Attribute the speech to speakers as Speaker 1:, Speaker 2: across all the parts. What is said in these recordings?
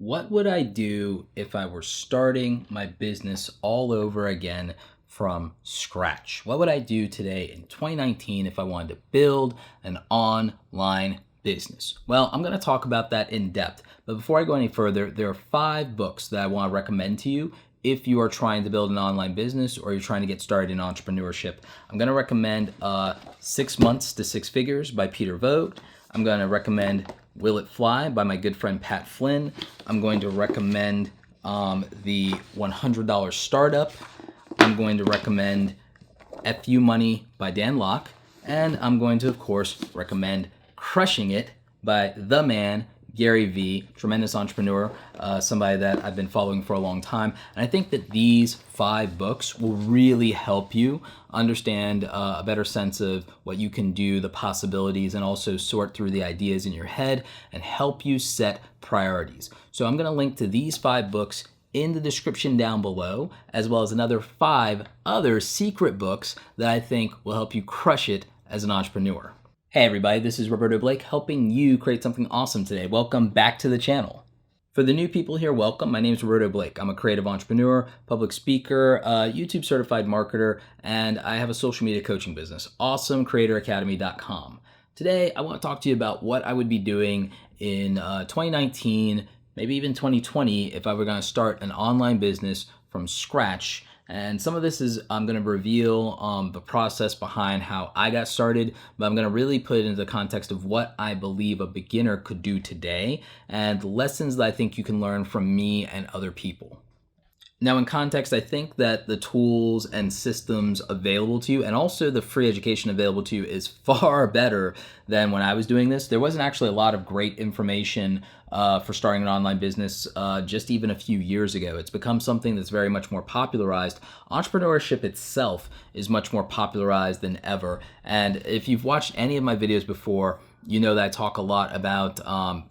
Speaker 1: What would I do if I were starting my business all over again from scratch? What would I do today in 2019 if I wanted to build an online business? Well, I'm going to talk about that in depth. But before I go any further, there are 5 books that I want to recommend to you if you are trying to build an online business or you're trying to get started in entrepreneurship. I'm going to recommend 6 Months to Six Figures by Peter Vogt. I'm going to recommend Will It Fly by my good friend Pat Flynn. I'm going to recommend the $100 Startup. I'm going to recommend FU Money by Dan Locke. And I'm going to, of course, recommend Crushing It by the man, Gary Vee, tremendous entrepreneur, somebody that I've been following for a long time. And I think that these 5 books will really help you understand a better sense of what you can do, the possibilities, and also sort through the ideas in your head and help you set priorities. So I'm going to link to these 5 books in the description down below, as well as another 5 other secret books that I think will help you crush it as an entrepreneur. Hey everybody, this is Roberto Blake helping you create something awesome today. Welcome back to the channel. For the new people here, welcome. My name is Roberto Blake. I'm a creative entrepreneur, public speaker, YouTube certified marketer, and I have a social media coaching business, awesomecreatoracademy.com. Today, I want to talk to you about what I would be doing in 2019, maybe even 2020, if I were going to start an online business from scratch. And some of this is I'm going to reveal the process behind how I got started, but I'm going to really put it into the context of what I believe a beginner could do today and lessons that I think you can learn from me and other people. Now, in context, I think that the tools and systems available to you and also the free education available to you is far better than when I was doing this. There wasn't actually a lot of great information for starting an online business just even a few years ago. It's become something that's very much more popularized. Entrepreneurship itself is much more popularized than ever. And if you've watched any of my videos before, you know that I talk a lot about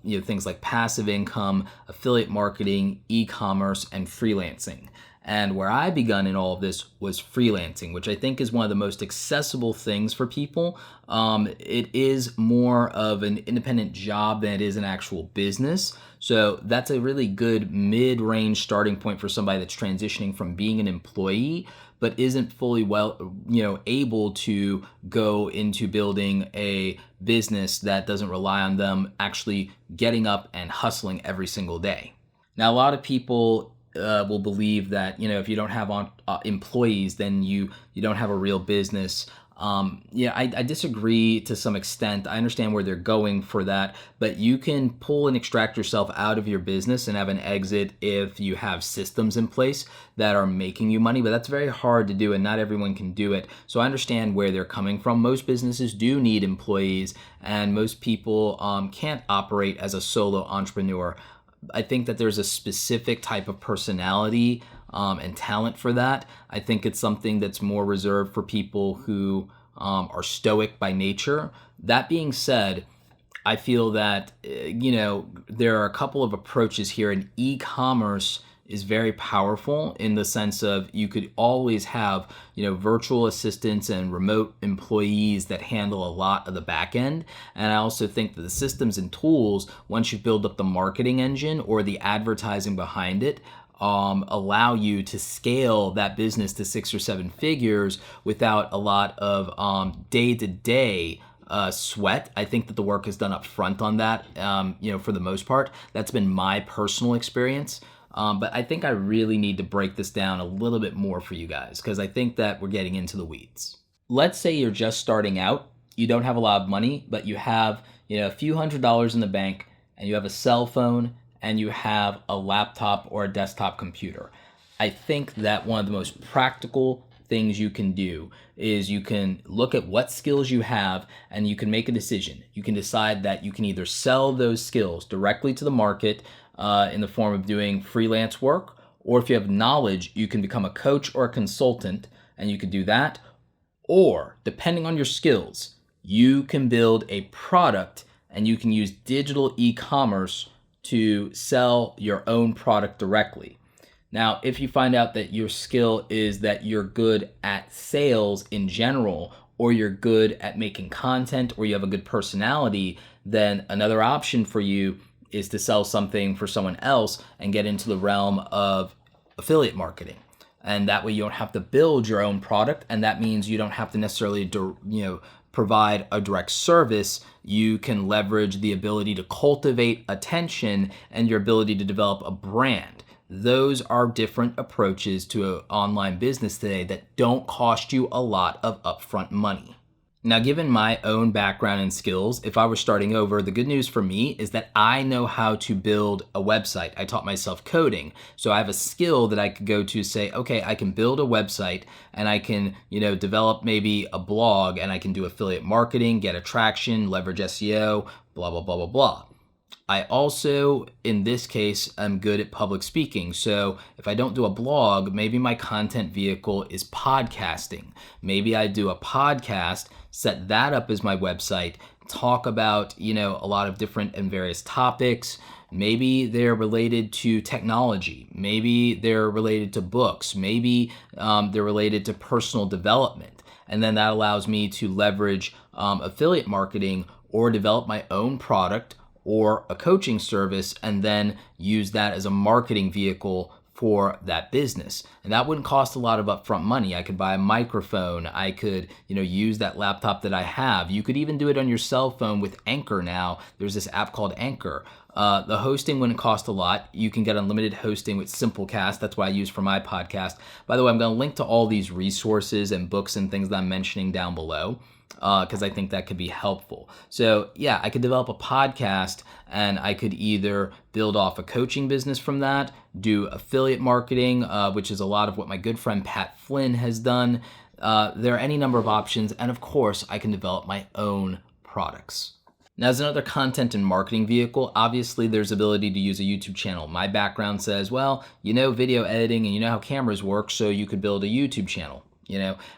Speaker 1: things like passive income, affiliate marketing, e-commerce, and freelancing. And where I begun in all of this was freelancing, which I think is one of the most accessible things for people. It is more of an independent job than it is an actual business. So that's a really good mid-range starting point for somebody that's transitioning from being an employee but isn't fully able to go into building a business that doesn't rely on them actually getting up and hustling every single day. Now, a lot of people will believe that, if you don't have employees, then you don't have a real business. I disagree to some extent. I understand where they're going for that, but you can pull and extract yourself out of your business and have an exit if you have systems in place that are making you money, but that's very hard to do and not everyone can do it. So I understand where they're coming from. Most businesses do need employees and most people can't operate as a solo entrepreneur. I think that there's a specific type of personality and talent for that. I think it's something that's more reserved for people who are stoic by nature. That being said, I feel that, there are a couple of approaches here, and e-commerce is very powerful in the sense of you could always have, virtual assistants and remote employees that handle a lot of the back end. And I also think that the systems and tools, once you build up the marketing engine or the advertising behind it, allow you to scale that business to 6 or 7 figures without a lot of day-to-day sweat. I think that the work is done up front on that, for the most part. That's been my personal experience. But I think I really need to break this down a little bit more for you guys because I think that we're getting into the weeds. Let's say you're just starting out. You don't have a lot of money, but you have, a few $100s in the bank and you have a cell phone and you have a laptop or a desktop computer. I think that one of the most practical things you can do is you can look at what skills you have and you can make a decision. You can decide that you can either sell those skills directly to the market in the form of doing freelance work, or if you have knowledge, you can become a coach or a consultant and you can do that. Or depending on your skills, you can build a product and you can use digital e-commerce to sell your own product directly. Now, if you find out that your skill is that you're good at sales in general, or you're good at making content, or you have a good personality, then another option for you is to sell something for someone else and get into the realm of affiliate marketing. And that way you don't have to build your own product, and that means you don't have to necessarily provide a direct service. You can leverage the ability to cultivate attention and your ability to develop a brand. Those are different approaches to an online business today that don't cost you a lot of upfront money. Now, given my own background and skills, if I were starting over, the good news for me is that I know how to build a website. I taught myself coding, so I have a skill that I could go to say, okay, I can build a website and I can, develop maybe a blog, and I can do affiliate marketing, get attraction, leverage SEO, blah, blah, blah, blah, blah. I also, in this case, am good at public speaking. So if I don't do a blog, maybe my content vehicle is podcasting. Maybe I do a podcast, set that up as my website, talk about, a lot of different and various topics. Maybe they're related to technology. Maybe they're related to books. Maybe they're related to personal development. And then that allows me to leverage affiliate marketing or develop my own product or a coaching service, and then use that as a marketing vehicle for that business. And that wouldn't cost a lot of upfront money. I could buy a microphone. I could, use that laptop that I have. You could even do it on your cell phone with Anchor now. There's this app called Anchor. The hosting wouldn't cost a lot. You can get unlimited hosting with Simplecast. That's what I use for my podcast. By the way, I'm going to link to all these resources and books and things that I'm mentioning down below, because I think that could be helpful. So yeah, I could develop a podcast, and I could either build off a coaching business from that, do affiliate marketing, which is a lot of what my good friend Pat Flynn has done. There are any number of options, and of course, I can develop my own products. Now, as another content and marketing vehicle, obviously there's ability to use a YouTube channel. My background says, well, video editing and you know how cameras work, so you could build a YouTube channel.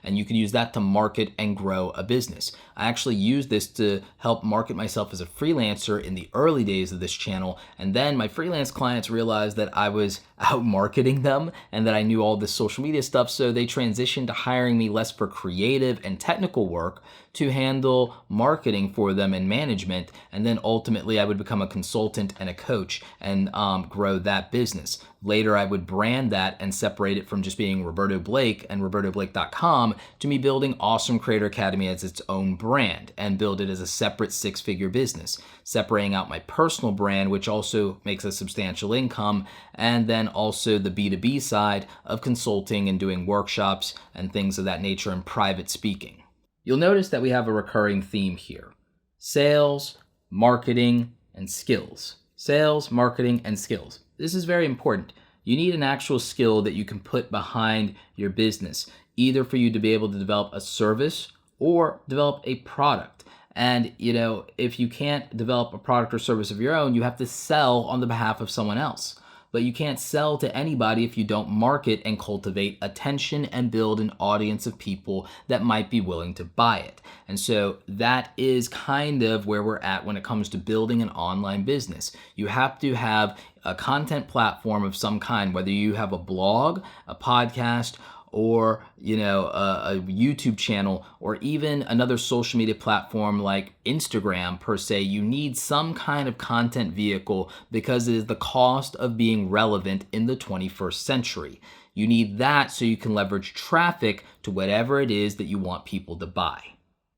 Speaker 1: And you can use that to market and grow a business. I actually used this to help market myself as a freelancer in the early days of this channel. And then my freelance clients realized that I was out marketing them and that I knew all this social media stuff. So they transitioned to hiring me less for creative and technical work to handle marketing for them and management. And then ultimately I would become a consultant and a coach and grow that business. Later, I would brand that and separate it from just being Roberto Blake and robertoblake.com to me building Awesome Creator Academy as its own brand and build it as a separate six-figure business, separating out my personal brand, which also makes a substantial income, and then also the B2B side of consulting and doing workshops and things of that nature and private speaking. You'll notice that we have a recurring theme here: sales, marketing, and skills. Sales, marketing, and skills. This is very important. You need an actual skill that you can put behind your business, either for you to be able to develop a service or develop a product. And, if you can't develop a product or service of your own, you have to sell on the behalf of someone else. But you can't sell to anybody if you don't market and cultivate attention and build an audience of people that might be willing to buy it. And so that is kind of where we're at when it comes to building an online business. You have to have a content platform of some kind, whether you have a blog, a podcast, or a YouTube channel, or even another social media platform like Instagram per se. You need some kind of content vehicle because it is the cost of being relevant in the 21st century. You need that so you can leverage traffic to whatever it is that you want people to buy.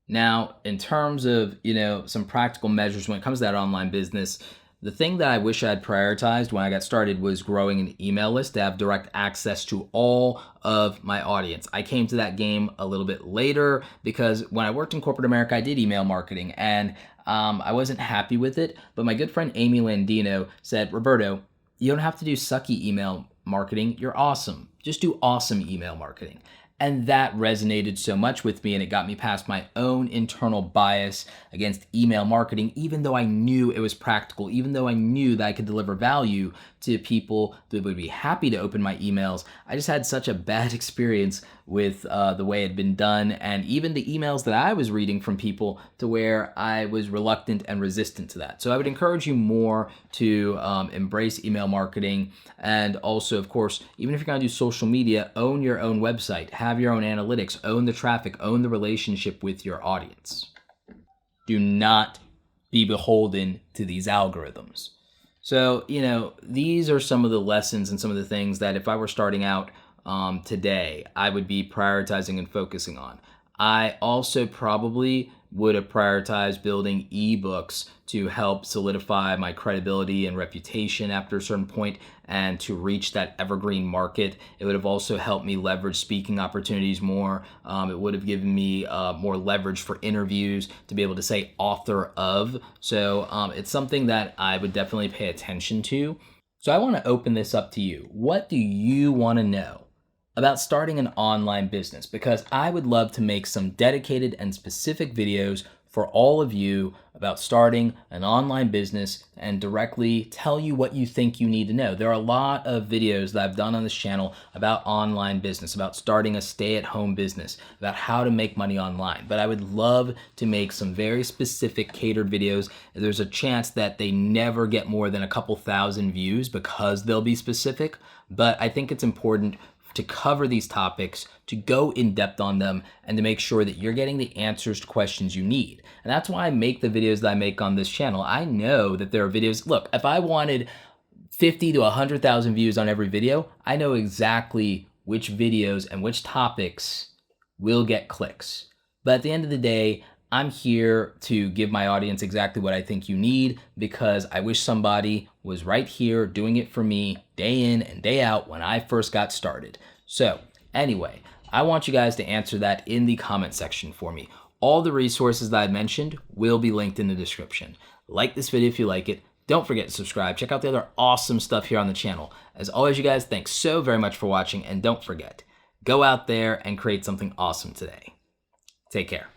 Speaker 1: Now, in terms of some practical measures when it comes to that online business, the thing that I wish I had prioritized when I got started was growing an email list to have direct access to all of my audience. I came to that game a little bit later because when I worked in corporate America, I did email marketing and I wasn't happy with it. But my good friend Amy Landino said, Roberto, you don't have to do sucky email marketing. You're awesome. Just do awesome email marketing. And that resonated so much with me, and it got me past my own internal bias against email marketing, even though I knew it was practical, even though I knew that I could deliver value to people that would be happy to open my emails. I just had such a bad experience with the way it had been done, and even the emails that I was reading from people to where I was reluctant and resistant to that. So I would encourage you more to embrace email marketing, and also, of course, even if you're going to do social media, own your own website, have your own analytics, own the traffic, own the relationship with your audience. Do not be beholden to these algorithms. So, these are some of the lessons and some of the things that if I were starting out today, I would be prioritizing and focusing on. I also probably would have prioritized building ebooks to help solidify my credibility and reputation after a certain point and to reach that evergreen market. It would have also helped me leverage speaking opportunities more. It would have given me more leverage for interviews to be able to say author of. So it's something that I would definitely pay attention to. So I want to open this up to you. What do you want to know about starting an online business? Because I would love to make some dedicated and specific videos for all of you about starting an online business and directly tell you what you think you need to know. There are a lot of videos that I've done on this channel about online business, about starting a stay-at-home business, about how to make money online. But I would love to make some very specific catered videos. There's a chance that they never get more than a couple thousand views because they'll be specific. But I think it's important to cover these topics, to go in depth on them, and to make sure that you're getting the answers to questions you need. And that's why I make the videos that I make on this channel. I know that there are videos, look, if I wanted 50 to 100,000 views on every video, I know exactly which videos and which topics will get clicks. But at the end of the day, I'm here to give my audience exactly what I think you need, because I wish somebody was right here doing it for me day in and day out when I first got started. So anyway, I want you guys to answer that in the comment section for me. All the resources that I mentioned will be linked in the description. Like this video if you like it. Don't forget to subscribe. Check out the other awesome stuff here on the channel. As always, you guys, thanks so very much for watching, and don't forget, go out there and create something awesome today. Take care.